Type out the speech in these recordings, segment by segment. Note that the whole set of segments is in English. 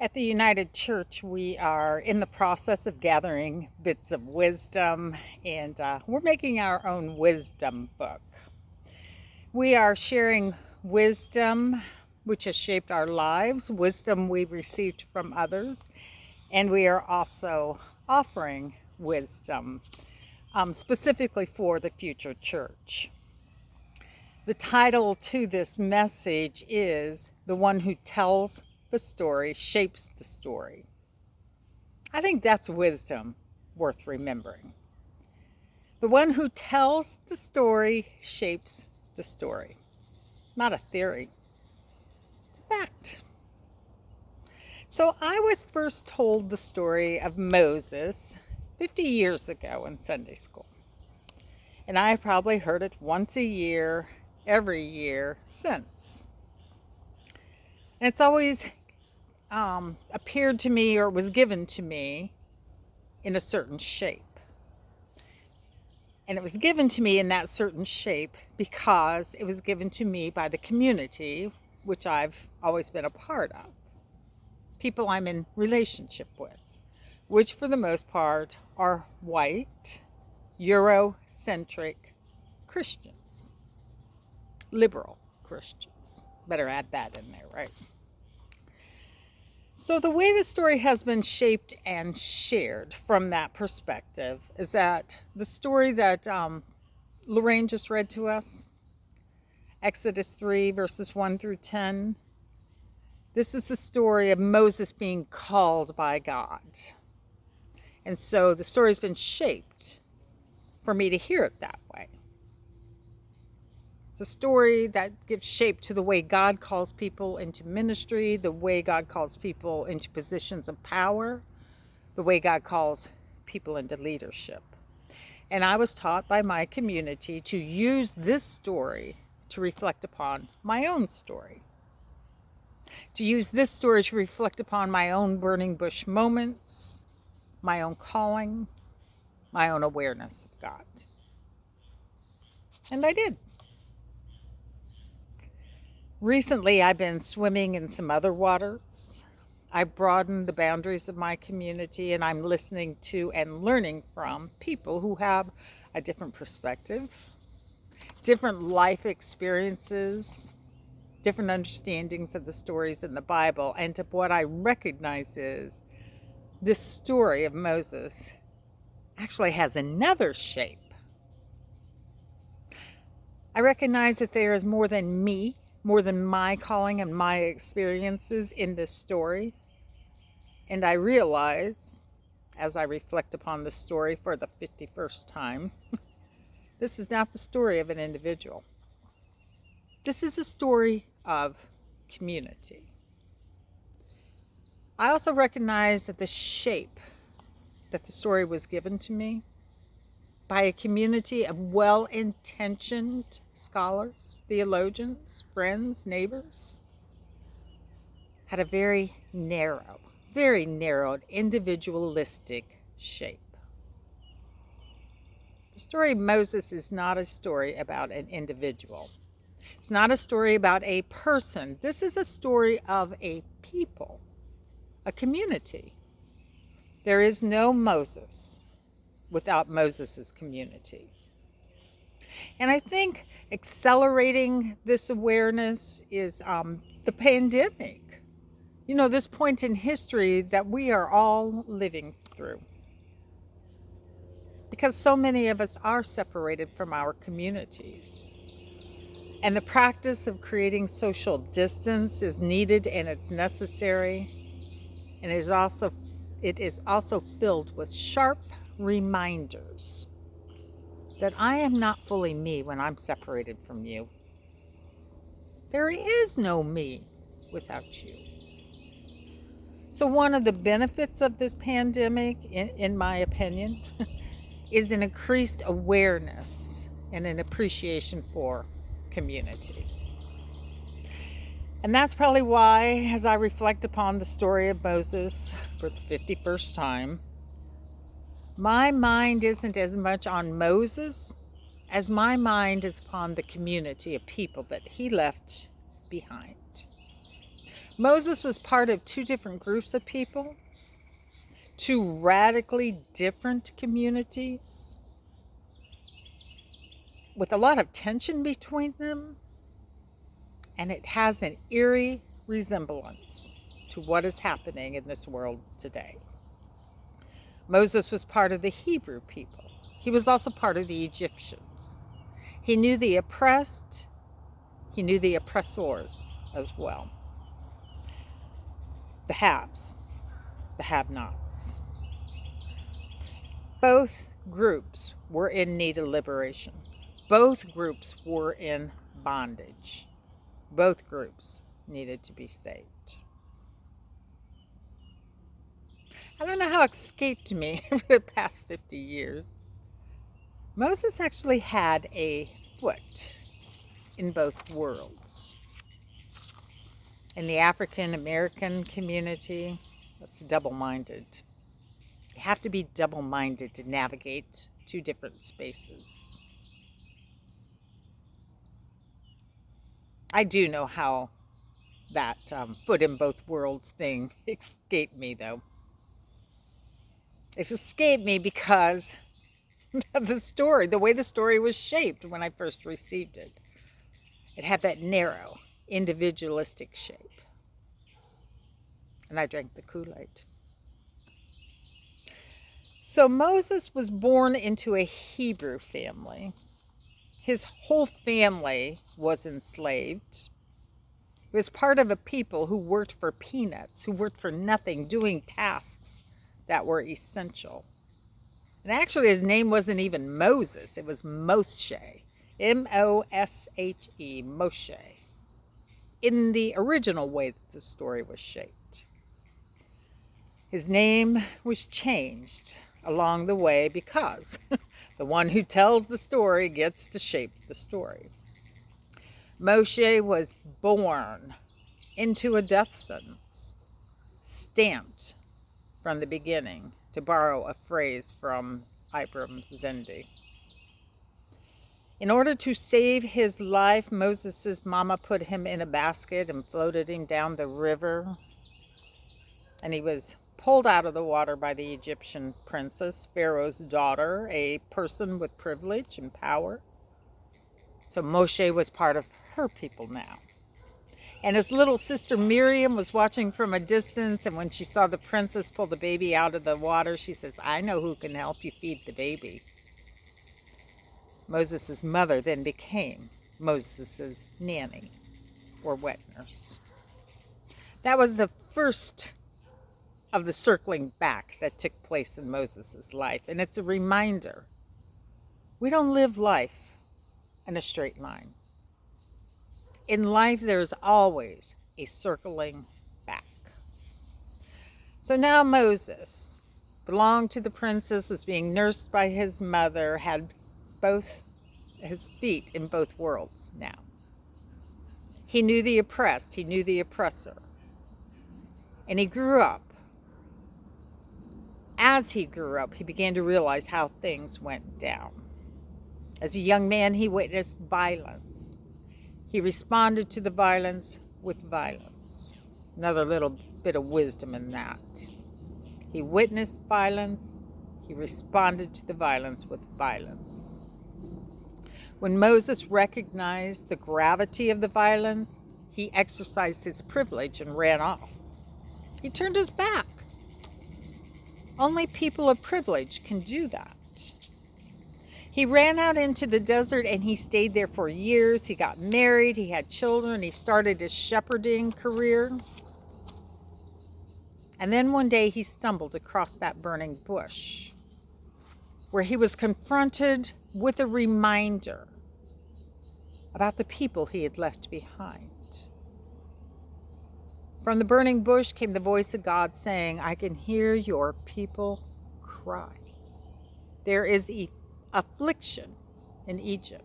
At the United Church, we are in the process of gathering bits of wisdom, and we're making our own wisdom book. We are sharing wisdom which has shaped our lives, wisdom we received from others, and we are also offering wisdom specifically for the future church. The title to this message is "The One Who Tells the Story Shapes the Story." I think that's wisdom worth remembering. The one who tells the story shapes the story. Not a theory, it's a fact. So I was first told the story of Moses 50 years ago in Sunday school. And I probably heard it once a year, every year since. And it's always appeared to me, or was given to me, in a certain shape. And it was given to me in that certain shape because it was given to me by the community, which I've always been a part of. People I'm in relationship with, which for the most part are white, Eurocentric Christians, liberal Christians. Better add that in there, right? So the way the story has been shaped and shared from that perspective is that the story that Lorraine just read to us, Exodus 3 verses 1 through 10, this is the story of Moses being called by God. And so the story's been shaped for me to hear it that way. It's a story that gives shape to the way God calls people into ministry, the way God calls people into positions of power, the way God calls people into leadership. And I was taught by my community to use this story to reflect upon my own story. To use this story to reflect upon my own burning bush moments, my own calling, my own awareness of God. And I did. Recently, I've been swimming in some other waters. I've broadened the boundaries of my community, and I'm listening to and learning from people who have a different perspective, different life experiences, different understandings of the stories in the Bible. And what I recognize is this story of Moses actually has another shape. I recognize that there is more than me, more than my calling and my experiences in this story. And I realize, as I reflect upon the story for the 51st time, this is not the story of an individual. This is a story of community. I also recognize that the shape that the story was given to me by a community of well-intentioned scholars, theologians, friends, neighbors, had a very narrowed, individualistic shape. The story of Moses is not a story about an individual. It's not a story about a person. This is a story of a people, a community. There is no Moses without Moses' community. And I think accelerating this awareness is the pandemic. You know, this point in history that we are all living through. Because so many of us are separated from our communities. And the practice of creating social distance is needed and it's necessary. And it is also filled with sharp reminders that I am not fully me when I'm separated from you. There is no me without you. So one of the benefits of this pandemic, in my opinion, is an increased awareness and an appreciation for community. And that's probably why, as I reflect upon the story of Moses for the 51st time, my mind isn't as much on Moses as my mind is upon the community of people that he left behind. Moses was part of two different groups of people, two radically different communities, with a lot of tension between them, and it has an eerie resemblance to what is happening in this world today. Moses was part of the Hebrew people. He was also part of the Egyptians. He knew the oppressed, he knew the oppressors as well. The haves, the have-nots. Both groups were in need of liberation. Both groups were in bondage. Both groups needed to be saved. I don't know how it escaped me over the past 50 years. Moses actually had a foot in both worlds. In the African American community, that's double-minded. You have to be double-minded to navigate two different spaces. I do know how that foot in both worlds thing escaped me, though. It escaped me because of the story, the way the story was shaped when I first received it. It had that narrow, individualistic shape. And I drank the Kool-Aid. So Moses was born into a Hebrew family. His whole family was enslaved. He was part of a people who worked for peanuts, who worked for nothing, doing tasks that were essential. And actually his name wasn't even Moses, it was Moshe. M-O-S-H-E, Moshe. In the original way that the story was shaped. His name was changed along the way because the one who tells the story gets to shape the story. Moshe was born into a death sentence, stamped from the beginning, to borrow a phrase from Ibram Zendi. In order to save his life, Moses' mama put him in a basket and floated him down the river. And he was pulled out of the water by the Egyptian princess, Pharaoh's daughter, a person with privilege and power. So Moshe was part of her people now. And his little sister Miriam was watching from a distance, and when she saw the princess pull the baby out of the water, she says, "I know who can help you feed the baby." Moses' mother then became Moses' nanny, or wet nurse. That was the first of the circling back that took place in Moses' life, and it's a reminder. We don't live life in a straight line. In life, there's always a circling back. So now Moses belonged to the princess, was being nursed by his mother, had both his feet in both worlds now. He knew the oppressed, he knew the oppressor. And he grew up. As he grew up, he began to realize how things went down. As a young man, he witnessed violence. He responded to the violence with violence. Another little bit of wisdom in that. He witnessed violence. He responded to the violence with violence. When Moses recognized the gravity of the violence, he exercised his privilege and ran off. He turned his back. Only people of privilege can do that. He ran out into the desert and he stayed there for years. He got married, he had children, he started his shepherding career. And then one day he stumbled across that burning bush where he was confronted with a reminder about the people he had left behind. From the burning bush came the voice of God saying, "I can hear your people cry. There is affliction in Egypt.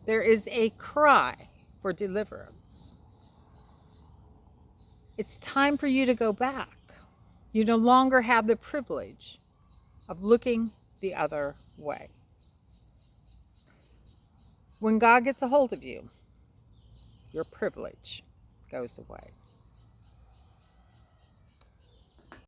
There is a cry for deliverance. It's time for you to go back. You no longer have the privilege of looking the other way." When God gets a hold of you, your privilege goes away.